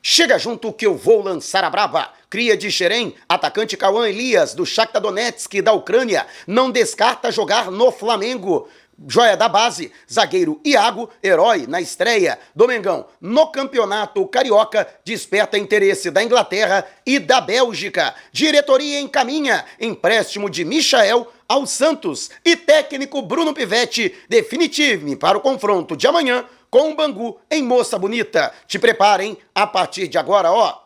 Chega junto que eu vou lançar a braba. Cria de Xerém, atacante Cauã Elias, do Shakhtar Donetsk, da Ucrânia, não descarta jogar no Flamengo. Joia da base, zagueiro Iago, herói na estreia do Mengão no Campeonato Carioca, desperta interesse da Inglaterra e da Bélgica. Diretoria encaminha empréstimo de Michael ao Santos e técnico Bruno Pivetti define time para o confronto de amanhã com o Bangu em Moça Bonita. Te preparem a partir de agora, ó.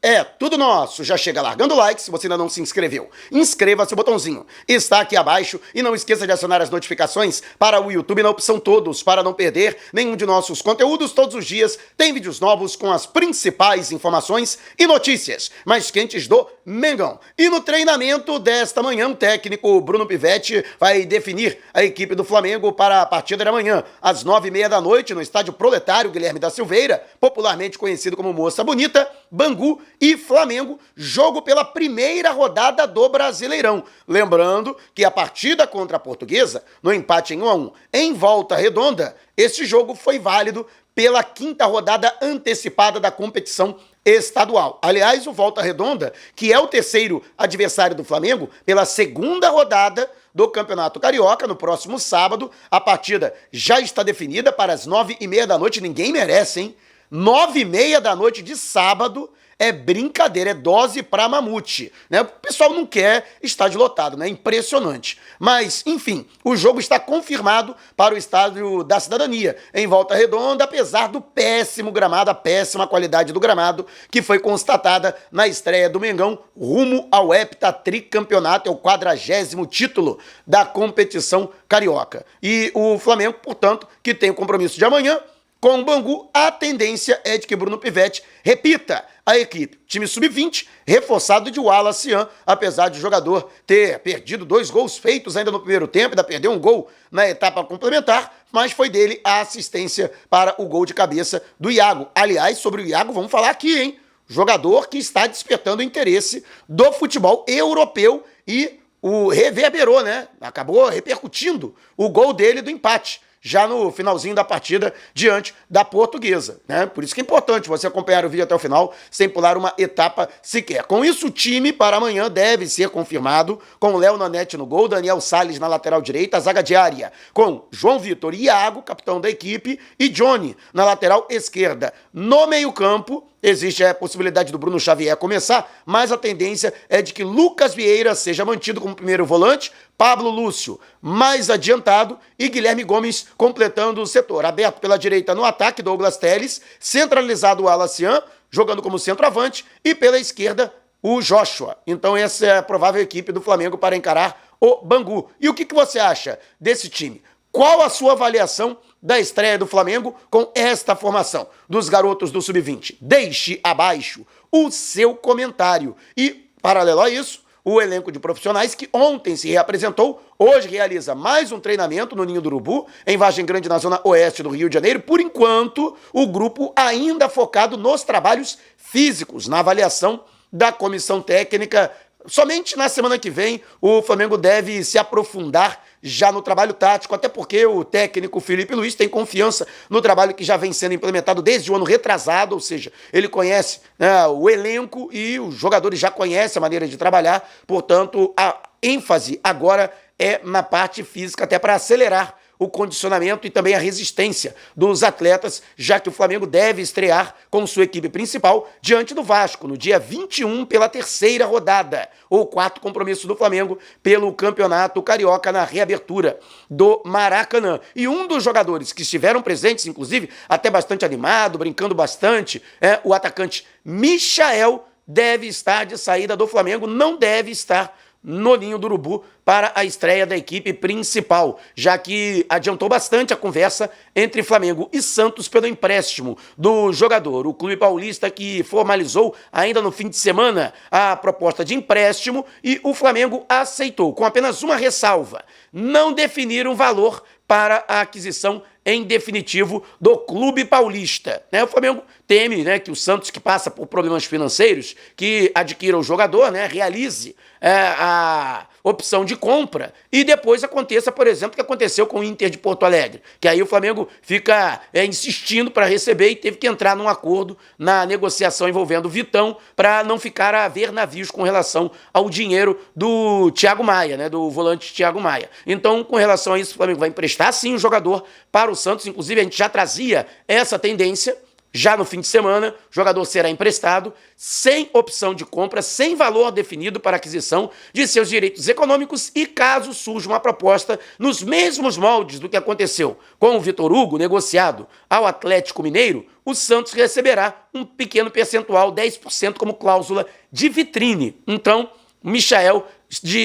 É tudo nosso. Já chega largando o like se você ainda não se inscreveu. Inscreva-se, o botãozinho está aqui abaixo e não esqueça de acionar as notificações para o YouTube na opção todos, para não perder nenhum de nossos conteúdos. Todos os dias tem vídeos novos com as principais informações e notícias mais quentes do Mengão. E no treinamento desta manhã, o técnico Bruno Pivetti vai definir a equipe do Flamengo para a partida de amanhã, às 9h30 da noite, no estádio Proletário Guilherme da Silveira, popularmente conhecido como Moça Bonita, Bangu e Flamengo, jogo pela primeira rodada do Brasileirão. Lembrando que a partida contra a Portuguesa, no empate em 1-1 em Volta Redonda, esse jogo foi válido pela quinta rodada antecipada da competição estadual. Aliás, o Volta Redonda, que é o terceiro adversário do Flamengo, pela segunda rodada do Campeonato Carioca, no próximo sábado, a partida já está definida para as 9h30 da noite, ninguém merece, hein? 9h30 da noite de sábado é brincadeira, é dose pra mamute, né? O pessoal não quer estádio lotado, né? Impressionante. Mas, enfim, o jogo está confirmado para o Estádio da Cidadania, em Volta Redonda, apesar do péssimo gramado, a péssima qualidade do gramado, que foi constatada na estreia do Mengão, rumo ao heptatricampeonato, é o 40º título da competição carioca. E o Flamengo, portanto, que tem o compromisso de amanhã, com o Bangu, a tendência é de que Bruno Pivetti repita a equipe. Time sub-20, reforçado de Wallace Ian, apesar de o jogador ter perdido 2 gols feitos ainda no primeiro tempo, ainda perdeu um gol na etapa complementar, mas foi dele a assistência para o gol de cabeça do Iago. Aliás, sobre o Iago, vamos falar aqui, hein? Jogador que está despertando o interesse do futebol europeu e o reverberou, né? Acabou repercutindo o gol dele do empate, já no finalzinho da partida diante da Portuguesa, né? Por isso que é importante você acompanhar o vídeo até o final, sem pular uma etapa sequer. Com isso, o time para amanhã deve ser confirmado, com Léo Nanete no gol, Daniel Salles na lateral direita, a zaga diária com João Vitor e Iago, capitão da equipe, e Johnny na lateral esquerda. No meio-campo, existe a possibilidade do Bruno Xavier começar, mas a tendência é de que Lucas Vieira seja mantido como primeiro volante, Pablo Lúcio mais adiantado e Guilherme Gomes completando o setor. Aberto pela direita no ataque, Douglas Telles, centralizado o Wallace Ian, jogando como centroavante, e pela esquerda o Joshua. Então essa é a provável equipe do Flamengo para encarar o Bangu. E o que você acha desse time? Qual a sua avaliação da estreia do Flamengo com esta formação dos garotos do Sub-20? Deixe abaixo o seu comentário. E, paralelo a isso, o elenco de profissionais que ontem se reapresentou, hoje realiza mais um treinamento no Ninho do Urubu, em Vargem Grande, na zona oeste do Rio de Janeiro. Por enquanto, o grupo ainda focado nos trabalhos físicos, na avaliação da comissão técnica. Somente na semana que vem o Flamengo deve se aprofundar já no trabalho tático, até porque o técnico Felipe Luiz tem confiança no trabalho que já vem sendo implementado desde o ano retrasado, ou seja, ele conhece, né, o elenco e os jogadores já conhecem a maneira de trabalhar, portanto, a ênfase agora é na parte física, até para acelerar o condicionamento e também a resistência dos atletas, já que o Flamengo deve estrear com sua equipe principal diante do Vasco, no dia 21, pela terceira rodada, ou quarto compromisso do Flamengo pelo Campeonato Carioca na reabertura do Maracanã. E um dos jogadores que estiveram presentes, inclusive, até bastante animado, brincando bastante, o atacante Michael, deve estar de saída do Flamengo, não deve estar no Ninho do Urubu para a estreia da equipe principal, já que adiantou bastante a conversa entre Flamengo e Santos pelo empréstimo do jogador. O clube paulista que formalizou ainda no fim de semana a proposta de empréstimo e o Flamengo aceitou, com apenas uma ressalva: não definir um valor para a aquisição em definitivo do clube paulista. Né? O Flamengo teme, né, que o Santos, que passa por problemas financeiros, que adquira o jogador, né, realize a opção de compra e depois aconteça, por exemplo, o que aconteceu com o Inter de Porto Alegre, que aí o Flamengo fica insistindo para receber e teve que entrar num acordo na negociação envolvendo o Vitão para não ficar a ver navios com relação ao dinheiro do Thiago Maia, né, do volante Thiago Maia. Então, com relação a isso, o Flamengo vai emprestar sim o jogador para o Santos, inclusive a gente já trazia essa tendência. Já no fim de semana, o jogador será emprestado sem opção de compra, sem valor definido para aquisição de seus direitos econômicos e caso surja uma proposta nos mesmos moldes do que aconteceu com o Vitor Hugo, negociado ao Atlético Mineiro, o Santos receberá um pequeno percentual, 10% como cláusula de vitrine. Então, o Michael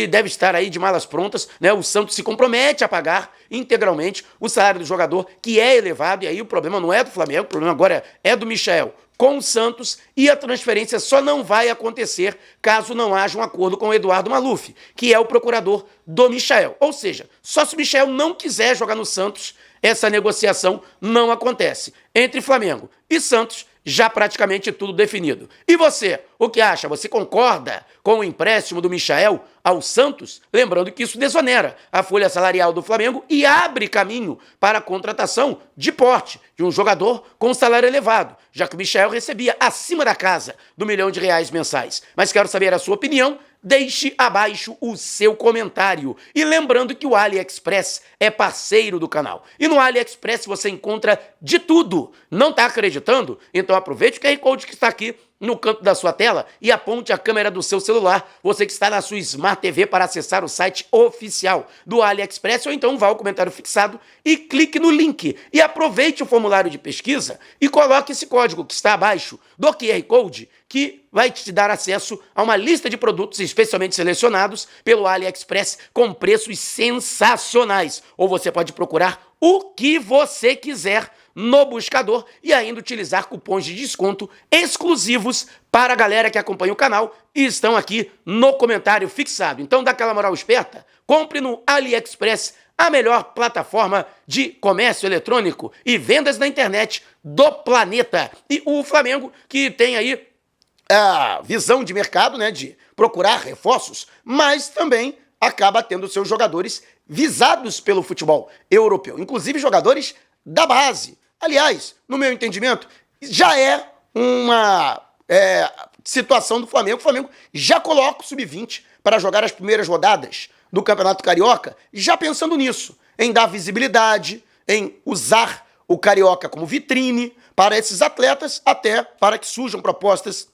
deve estar aí de malas prontas, né? O Santos se compromete a pagar integralmente o salário do jogador, que é elevado, e aí o problema não é do Flamengo, o problema agora é do Michael com o Santos, e a transferência só não vai acontecer caso não haja um acordo com o Eduardo Maluf, que é o procurador do Michael. Ou seja, só se o Michael não quiser jogar no Santos, essa negociação não acontece. Entre Flamengo e Santos, já praticamente tudo definido. E você, o que acha? Você concorda com o empréstimo do Michael ao Santos? Lembrando que isso desonera a folha salarial do Flamengo e abre caminho para a contratação de porte de um jogador com salário elevado, já que o Michael recebia acima da casa do R$ 1.000.000 mensais. Mas quero saber a sua opinião. Deixe abaixo o seu comentário. E lembrando que o AliExpress é parceiro do canal. E no AliExpress você encontra de tudo. Não está acreditando? Então aproveite o QR Code que está aqui no canto da sua tela e aponte a câmera do seu celular, você que está na sua Smart TV, para acessar o site oficial do AliExpress, ou então vá ao comentário fixado e clique no link e aproveite o formulário de pesquisa e coloque esse código que está abaixo do QR Code, que vai te dar acesso a uma lista de produtos especialmente selecionados pelo AliExpress com preços sensacionais. Ou você pode procurar o que você quiser no buscador e ainda utilizar cupons de desconto exclusivos para a galera que acompanha o canal e estão aqui no comentário fixado. Então dá aquela moral esperta, compre no AliExpress, a melhor plataforma de comércio eletrônico e vendas na internet do planeta. E o Flamengo, que tem aí a visão de mercado, né, de procurar reforços, mas também acaba tendo seus jogadores visados pelo futebol europeu, inclusive jogadores da base. Aliás, no meu entendimento, já é uma situação do Flamengo. O Flamengo já coloca o Sub-20 para jogar as primeiras rodadas do Campeonato Carioca, já pensando nisso, em dar visibilidade, em usar o Carioca como vitrine para esses atletas, até para que surjam propostas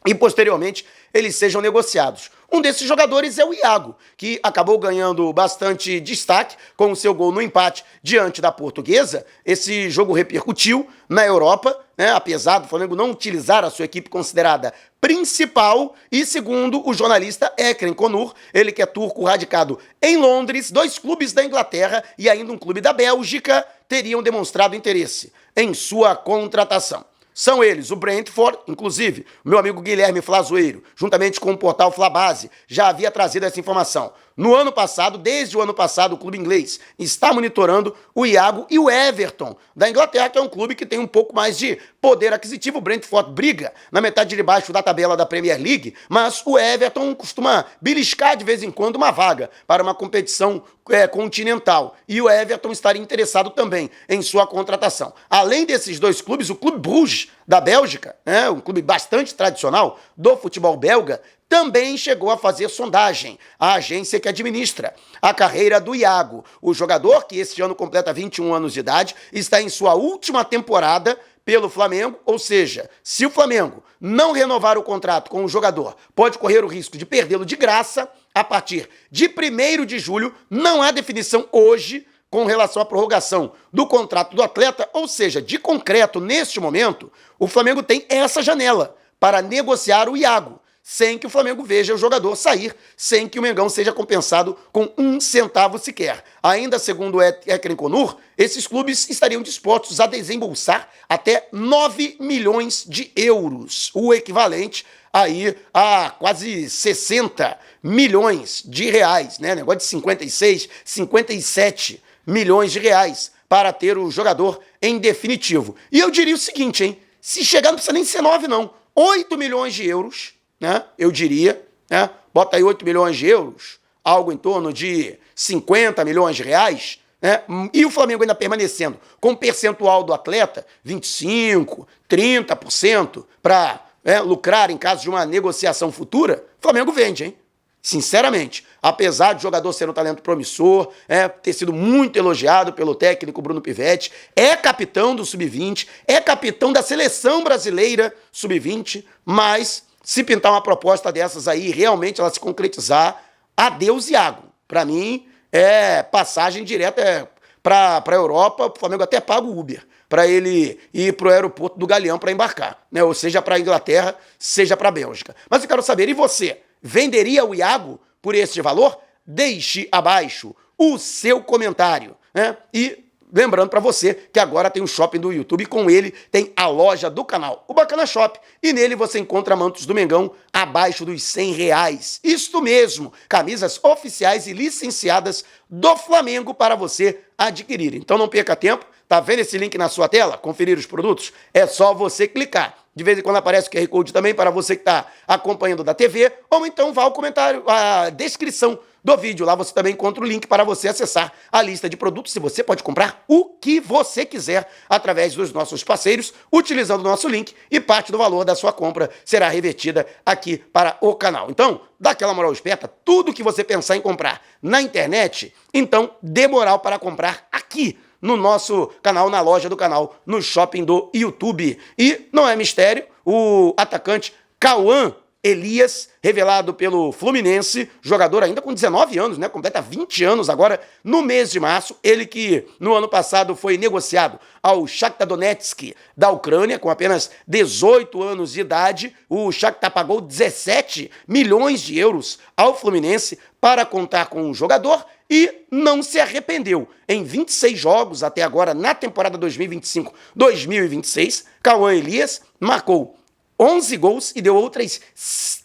e, posteriormente, eles sejam negociados. Um desses jogadores é o Iago, que acabou ganhando bastante destaque com o seu gol no empate diante da Portuguesa. Esse jogo repercutiu na Europa, né, apesar do Flamengo não utilizar a sua equipe considerada principal. E segundo o jornalista Ekren Konur, ele que é turco radicado em Londres, 2 clubes da Inglaterra e ainda um clube da Bélgica teriam demonstrado interesse em sua contratação. São eles, o Brentford, inclusive, meu amigo Guilherme Flazoeiro, juntamente com o portal Flabase, já havia trazido essa informação. No ano passado, desde o ano passado, o clube inglês está monitorando o Iago e o Everton da Inglaterra, que é um clube que tem um pouco mais de poder aquisitivo. O Brentford briga na metade de baixo da tabela da Premier League, mas o Everton costuma beliscar de vez em quando uma vaga para uma competição continental. E o Everton estaria interessado também em sua contratação. Além desses 2 clubes, o Clube Bruges da Bélgica, né, um clube bastante tradicional do futebol belga, também chegou a fazer sondagem, a agência que administra a carreira do Iago. O jogador, que este ano completa 21 anos de idade, está em sua última temporada pelo Flamengo, ou seja, se o Flamengo não renovar o contrato com o jogador, pode correr o risco de perdê-lo de graça a partir de 1º de julho. Não há definição hoje com relação à prorrogação do contrato do atleta, ou seja, de concreto, neste momento, o Flamengo tem essa janela para negociar o Iago, sem que o Flamengo veja o jogador sair, sem que o Mengão seja compensado com 1 centavo sequer. Ainda segundo o Ekren Konur, esses clubes estariam dispostos a desembolsar até 9 milhões de euros, o equivalente aí a quase 60 milhões de reais, né? Negócio de 56, 57 milhões de reais para ter o jogador em definitivo. E eu diria o seguinte, hein? Se chegar, não precisa nem ser 9, não. 8 milhões de euros, né? Eu diria, né? Bota aí 8 milhões de euros, algo em torno de 50 milhões de reais, né? E o Flamengo ainda permanecendo com o percentual do atleta, 25%, 30%, para lucrar em caso de uma negociação futura, o Flamengo vende, hein? Sinceramente, apesar de o jogador ser um talento promissor, ter sido muito elogiado pelo técnico Bruno Pivetti, é capitão do Sub-20, é capitão da seleção brasileira Sub-20, mas se pintar uma proposta dessas aí, realmente ela se concretizar, adeus Iago. Para mim, é passagem direta para a Europa, o Flamengo até paga o Uber para ele ir para o aeroporto do Galeão para embarcar, né? Ou seja, para a Inglaterra, seja para a Bélgica. Mas eu quero saber, e você? Venderia o Iago por esse valor? Deixe abaixo o seu comentário, né? E lembrando para você que agora tem um shopping do YouTube e com ele tem a loja do canal, o Bacana Shop. E nele você encontra mantos do Mengão abaixo dos R$100. Isto mesmo, camisas oficiais e licenciadas do Flamengo para você adquirir. Então não perca tempo, tá vendo esse link na sua tela? Conferir os produtos? É só você clicar. De vez em quando aparece o QR Code também para você que está acompanhando da TV, ou então vá ao comentário, a descrição do vídeo. Lá você também encontra o link para você acessar a lista de produtos e você pode comprar o que você quiser através dos nossos parceiros, utilizando o nosso link, e parte do valor da sua compra será revertida aqui para o canal. Então, dá aquela moral esperta, tudo que você pensar em comprar na internet, então dê moral para comprar aqui no nosso canal, na loja do canal, no shopping do YouTube. E não é mistério, o atacante Cauã Elias, revelado pelo Fluminense, jogador ainda com 19 anos, né? Completa 20 anos agora no mês de março. Ele que no ano passado foi negociado ao Shakhtar Donetsk da Ucrânia, com apenas 18 anos de idade. O Shakhtar pagou 17 milhões de euros ao Fluminense para contar com o jogador e não se arrependeu. Em 26 jogos até agora, na temporada 2025-2026, Cauã Elias marcou 11 gols e deu outras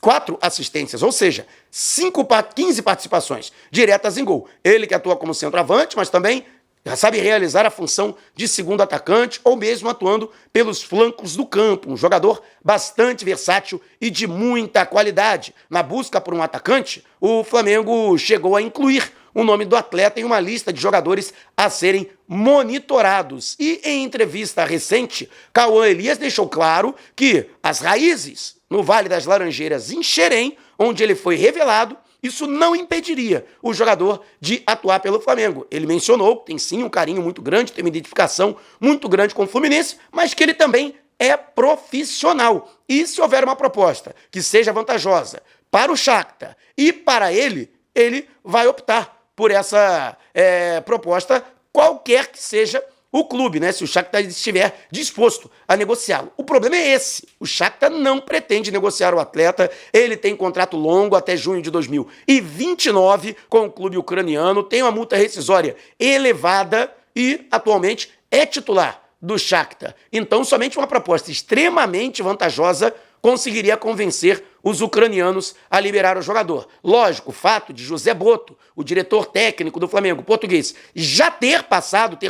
4 assistências, ou seja, 15 participações diretas em gol. Ele que atua como centroavante, mas também sabe realizar a função de segundo atacante ou mesmo atuando pelos flancos do campo. Um jogador bastante versátil e de muita qualidade. Na busca por um atacante, o Flamengo chegou a incluir o nome do atleta em uma lista de jogadores a serem monitorados. E em entrevista recente, Cauã Elias deixou claro que as raízes no Vale das Laranjeiras, em Xerém, onde ele foi revelado, isso não impediria o jogador de atuar pelo Flamengo. Ele mencionou que tem sim um carinho muito grande, tem uma identificação muito grande com o Fluminense, mas que ele também é profissional. E se houver uma proposta que seja vantajosa para o Shakhtar e para ele, ele vai optar por essa proposta, qualquer que seja o clube, né? Se o Shakhtar estiver disposto a negociá-lo. O problema é esse. O Shakhtar não pretende negociar o atleta. Ele tem contrato longo até junho de 2029 com o clube ucraniano, tem uma multa rescisória elevada e atualmente é titular do Shakhtar. Então, somente uma proposta extremamente vantajosa conseguiria convencer os ucranianos a liberar o jogador. Lógico, o fato de José Boto, o diretor técnico do Flamengo português, já ter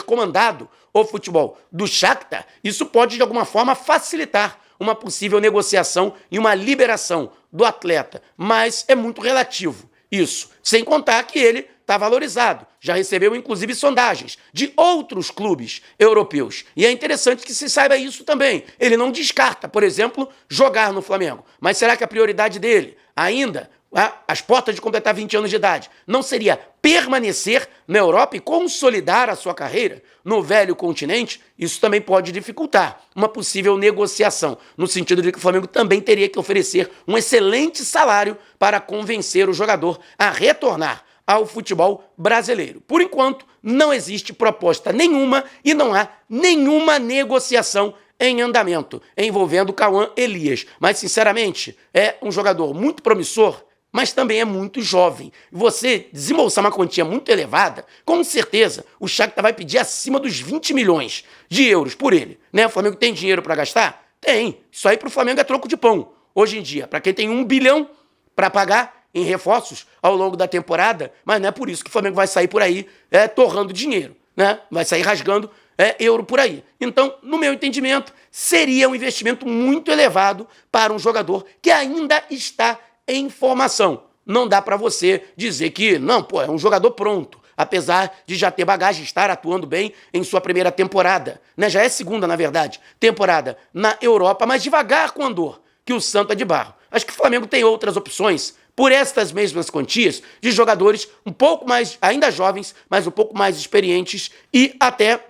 comandado o futebol do Shakhtar, isso pode de alguma forma facilitar uma possível negociação e uma liberação do atleta, mas é muito relativo isso, sem contar que ele está valorizado, já recebeu inclusive sondagens de outros clubes europeus. E é interessante que se saiba isso também. Ele não descarta, por exemplo, jogar no Flamengo. Mas será que a prioridade dele, ainda, às portas de completar 20 anos de idade, não seria permanecer na Europa e consolidar a sua carreira no velho continente? Isso também pode dificultar uma possível negociação, no sentido de que o Flamengo também teria que oferecer um excelente salário para convencer o jogador a retornar ao futebol brasileiro. Por enquanto, não existe proposta nenhuma e não há nenhuma negociação em andamento envolvendo Cauã Elias. Mas, sinceramente, é um jogador muito promissor, mas também é muito jovem. Você desembolsar uma quantia muito elevada, com certeza o Shakhtar vai pedir acima dos 20 milhões de euros por ele, né? O Flamengo tem dinheiro para gastar? Tem. Isso aí para o Flamengo é troco de pão. Hoje em dia, para quem tem 1 bilhão para pagar em reforços ao longo da temporada, mas não é por isso que o Flamengo vai sair por aí torrando dinheiro, né? Vai sair rasgando euro por aí. Então, no meu entendimento, seria um investimento muito elevado para um jogador que ainda está em formação. Não dá para você dizer que, não, pô, é um jogador pronto, apesar de já ter bagagem, estar atuando bem em sua primeira temporada, né? Já é segunda, na verdade, temporada na Europa, mas devagar com o Andor, que o Santo é de barro. Acho que o Flamengo tem outras opções, por estas mesmas quantias, de jogadores um pouco mais, ainda jovens, mas um pouco mais experientes e até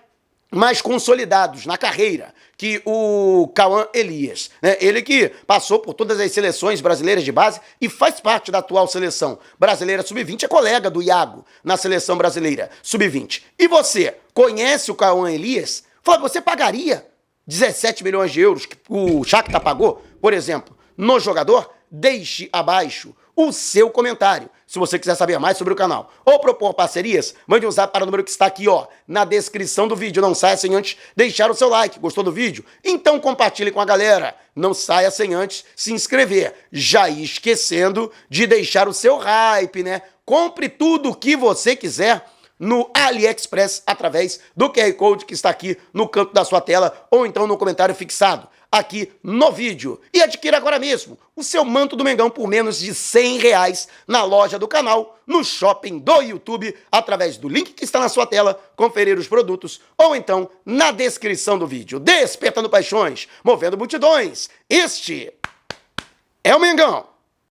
mais consolidados na carreira que o Cauã Elias, né? Ele que passou por todas as seleções brasileiras de base e faz parte da atual seleção brasileira sub-20, é colega do Iago na seleção brasileira sub-20. E você conhece o Cauã Elias? Fala, você pagaria 17 milhões de euros que o Shakhtar pagou, por exemplo, no jogador? Deixe abaixo o seu comentário, se você quiser saber mais sobre o canal ou propor parcerias, mande um zap para o número que está aqui, ó, na descrição do vídeo. Não saia sem antes deixar o seu like. Gostou do vídeo? Então compartilhe com a galera. Não saia sem antes se inscrever. Já esquecendo de deixar o seu hype, né? Compre tudo o que você quiser no AliExpress através do QR Code que está aqui no canto da sua tela ou então no comentário fixado aqui no vídeo. E adquira agora mesmo o seu manto do Mengão por menos de R$100 na loja do canal, no shopping do YouTube, através do link que está na sua tela, conferir os produtos, ou então na descrição do vídeo. Despertando paixões, movendo multidões. Este é o Mengão.